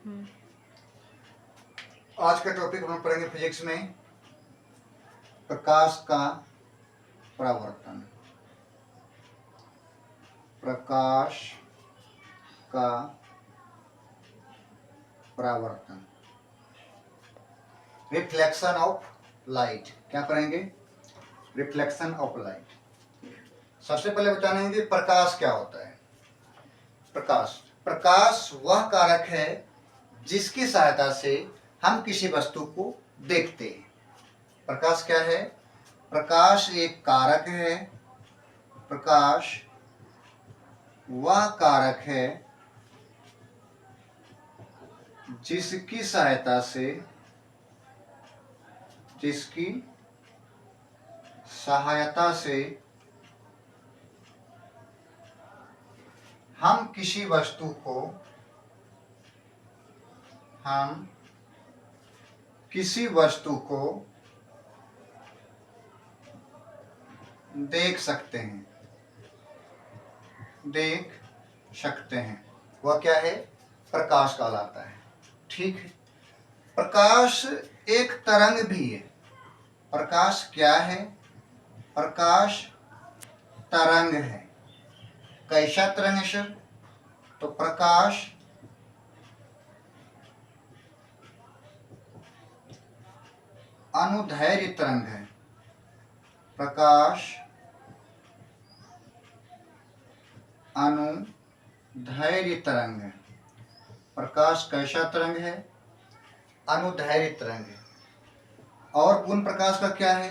आज का टॉपिक हम पढ़ेंगे फिजिक्स में प्रकाश का परावर्तन। प्रकाश का परावर्तन, रिफ्लेक्शन ऑफ लाइट। क्या पढ़ेंगे? Reflection of light. सबसे पहले बताएंगे प्रकाश क्या होता है। प्रकाश वह कारक है जिसकी सहायता से हम किसी वस्तु को देखते हैं। प्रकाश क्या है? प्रकाश एक कारक है। प्रकाश वह कारक है जिसकी सहायता से हम किसी वस्तु को देख सकते हैं। वह क्या है? प्रकाश कहलाता है। ठीक है। प्रकाश एक तरंग भी है। प्रकाश क्या है? प्रकाश तरंग है। कैसा तरंग है सर? तो प्रकाश अनुदैर्घ्य तरंग है। प्रकाश अनुदैर्घ्य तरंग है। प्रकाश कैसा तरंग है? अनुदैर्घ्य तरंग है। और गुण प्रकाश का क्या है?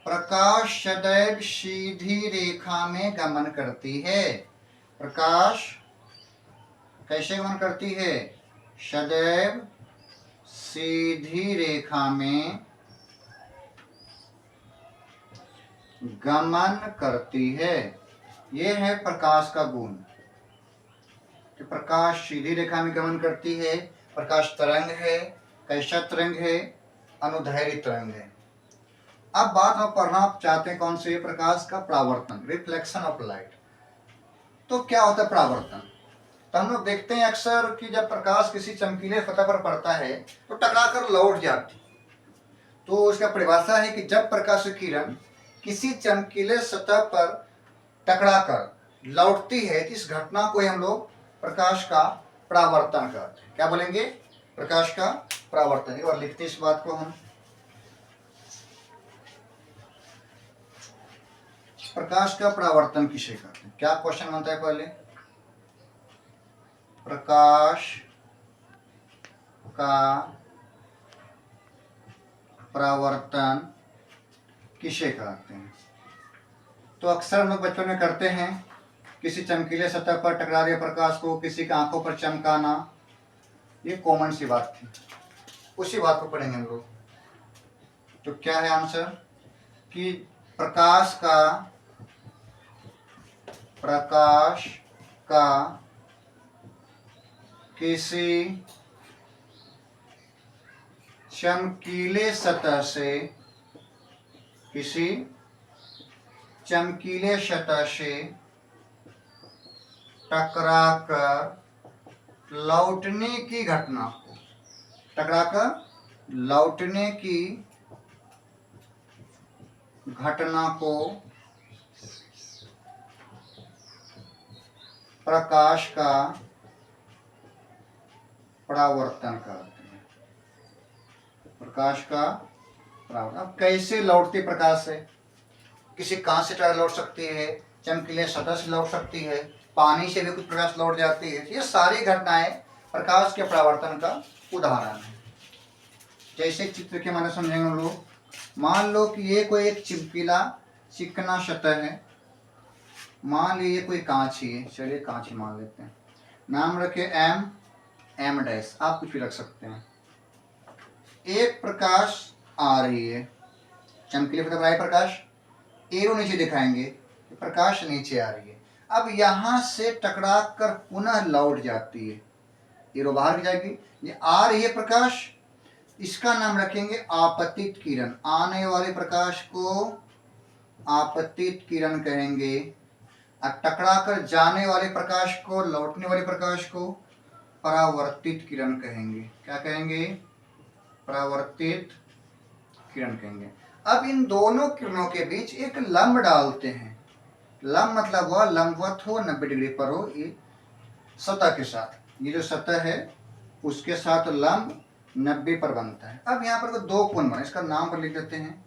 प्रकाश सदैव सीधी रेखा में गमन करती है। प्रकाश कैसे गमन करती है? सदैव सीधी रेखा में गमन करती है। यह है प्रकाश का गुण कि प्रकाश सीधी रेखा में गमन करती है। प्रकाश तरंग है। कैसा तरंग है? अनुदैर्घ्य तरंग है। अब बात हम पढ़ना चाहते हैं कौन से? प्रकाश का परावर्तन, रिफ्लेक्शन ऑफ लाइट। तो क्या होता है परावर्तन? तो हम लोग देखते हैं अक्सर कि जब प्रकाश किसी चमकीले सतह पर पड़ता है तो टकराकर लौट जाती। तो इसका परिभाषा है कि जब प्रकाश की किरण किसी चमकीले सतह पर टकराकर लौटती है तो इस घटना को हम लोग प्रकाश का परावर्तन कहते हैं। क्या बोलेंगे? प्रकाश का परावर्तन। और लिखते इस बात को हम। प्रकाश का परावर्तन किसे कहते हैं? क्या क्वेश्चन बनता है पहले? प्रकाश का परावर्तन किसे कहते हैं? तो अक्सर हम लोग बचपन में करते हैं, किसी चमकीले सतह पर टकरा रहे प्रकाश को किसी की आंखों पर चमकाना, ये कॉमन सी बात थी। उसी बात को पढ़ेंगे हम लोग। तो क्या है आंसर? कि प्रकाश का किसी चमकीले सतह से टकराकर लौटने की घटना को प्रकाश का परावर्तन कहते हैं। प्रकाश का परावर्तन। अब कैसे लौटती प्रकाश से? किसी कांच से लौट सकती है, चमकीले सतह से लौट सकती है, पानी से भी कुछ प्रकाश लौट जाती है। ये सारी घटनाएं प्रकाश के परावर्तन का उदाहरण है। जैसे चित्र के माने समझेंगे हम लोग। मान लो कि ये कोई एक चिपकिला चिकना सतह है। मान लीजिए कोई कांच ही है। चलिए कांच ही मान लेते हैं। नाम रखे M डैश, आप कुछ भी रख सकते हैं। एक प्रकाश आ रही है, चमकीले सतह पर प्रकाश, एरो नीचे दिखाएंगे, प्रकाश नीचे आ रही है। अब यहां से टकरा कर पुनः लौट जाती है, एरो बाहर जाएगी। ये आ रही है प्रकाश, इसका नाम रखेंगे आपतित किरण। आने वाले प्रकाश को आपतित किरण कहेंगे। और टकरा कर जाने वाले प्रकाश को, लौटने वाले प्रकाश को परावर्तित किरण कहेंगे। क्या कहेंगे? परावर्तित किरण कहेंगे। अब इन दोनों किरणों के बीच एक लंब डालते हैं। लंब मतलब वह लंबवत हो, 90 डिग्री पर हो, ये सतह के साथ, ये जो सतह है उसके साथ लंब 90 पर बनता है। अब यहाँ पर दो कोण बने, इसका नाम पर लिख देते हैं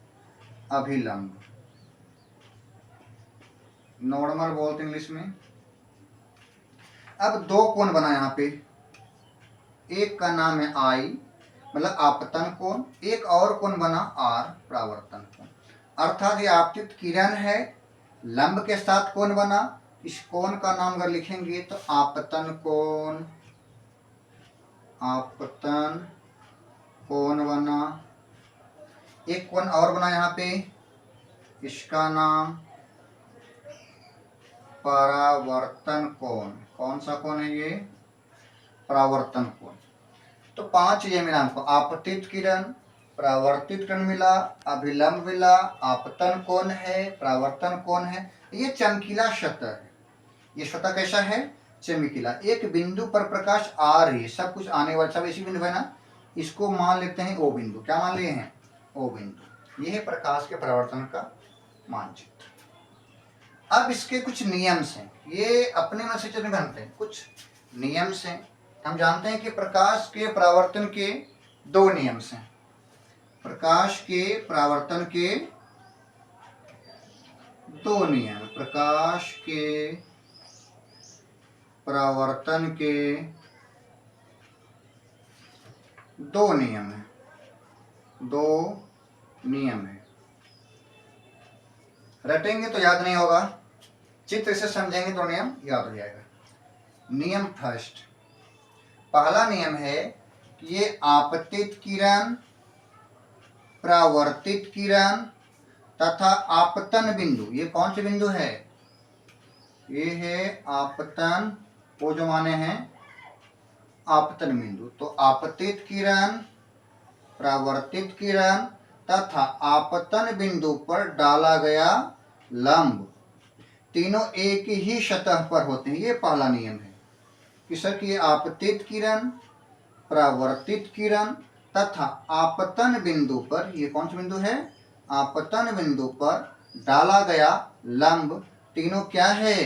अभिलंब, नॉर्मल बोलते हैं इंग्लिश में। अब दो कोण बना यहाँ पे, एक का नाम है आई मतलब आपतन कोण, एक और कोण बना आर परावर्तन कोण। अर्थात ये आपतित किरण है, लंब के साथ कोण बना, इस कोण का नाम अगर लिखेंगे तो आपतन कोण, आपतन कोण बना। एक कोण और बना यहाँ पे, इसका नाम परावर्तन कोण। कौन सा कोण है ये? परावर्तन कोण। तो 5 ये मिला हमको, आपतित किरण, परावर्तित किरण मिला, अभिलंब मिला, आपतन कोण है, परावर्तन कोण है। ये चमकीला सतह है। ये सतह कैसा है? चमकीला। एक बिंदु पर प्रकाश आ रही है, सब कुछ आने वाला, सब इसी बिंदु है ना, इसको मान लेते हैं ओ बिंदु। क्या मान लिए हैं? ओ बिंदु। यह है प्रकाश के परावर्तन का मानचित्र। अब इसके कुछ नियम्स हैं, ये अपने मन से नहीं बनते, कुछ नियम्स हैं। हम जानते हैं कि प्रकाश के परावर्तन के 2 नियम्स हैं। प्रकाश के परावर्तन के 2 नियम, प्रकाश के परावर्तन के 2 नियम हैं, 2 नियम है। रटेंगे तो याद नहीं होगा, चित्र से समझेंगे तो नियम याद हो जाएगा। नियम फर्स्ट, पहला नियम है कि ये आपतित किरण, परावर्तित किरण तथा आपतन बिंदु, ये कौन से बिंदु है? ये है आपतन, वो जो माने हैं आपतन बिंदु। तो आपतित किरण, परावर्तित किरण तथा आपतन बिंदु पर डाला गया लंब, तीनों एक ही सतह पर होते हैं। ये पहला नियम है कि सर कि आपतित किरण, परावर्तित किरण तथा आपतन बिंदु पर, ये कौन सा बिंदु है? आपतन बिंदु पर डाला गया लंब, तीनों क्या है?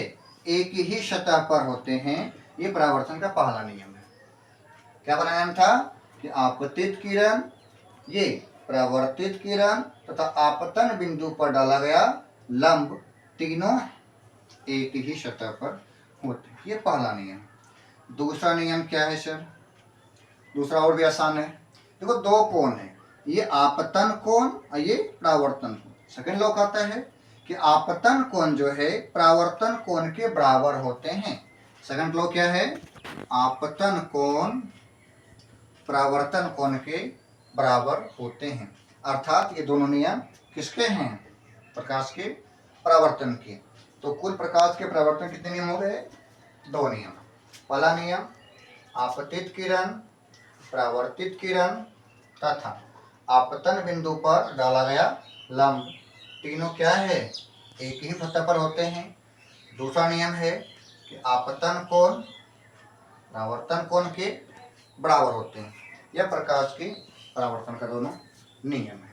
एक ही सतह पर होते हैं। ये परावर्तन का पहला नियम है। क्या बनाया था कि आपतित किरण, ये परावर्तित किरण तथा आपतन बिंदु पर डाला गया लंब, तीनों एक ही सतह पर होते हैं। ये पहला नियम। दूसरा नियम क्या है सर? दूसरा और भी आसान है। देखो 2 कोण है, ये आपतन कोण और ये परावर्तन कोण। सेकंड लॉ कहता है कि आपतन कोण जो है परावर्तन कोण के बराबर होते हैं। सेकंड लॉ क्या है? आपतन कोण परावर्तन कोण के बराबर होते हैं। अर्थात ये दोनों नियम किसके हैं? प्रकाश के परावर्तन के। तो कुल प्रकाश के परावर्तन कितने नियम हो गए? 2 नियम। पहला नियम, आपतित किरण, परावर्तित किरण तथा आपतन बिंदु पर डाला गया लंब, तीनों क्या है? एक ही सतह पर होते हैं। दूसरा नियम है कि आपतन कोण परावर्तन कोण के बराबर होते हैं। यह प्रकाश के परावर्तन का दोनों नियम है।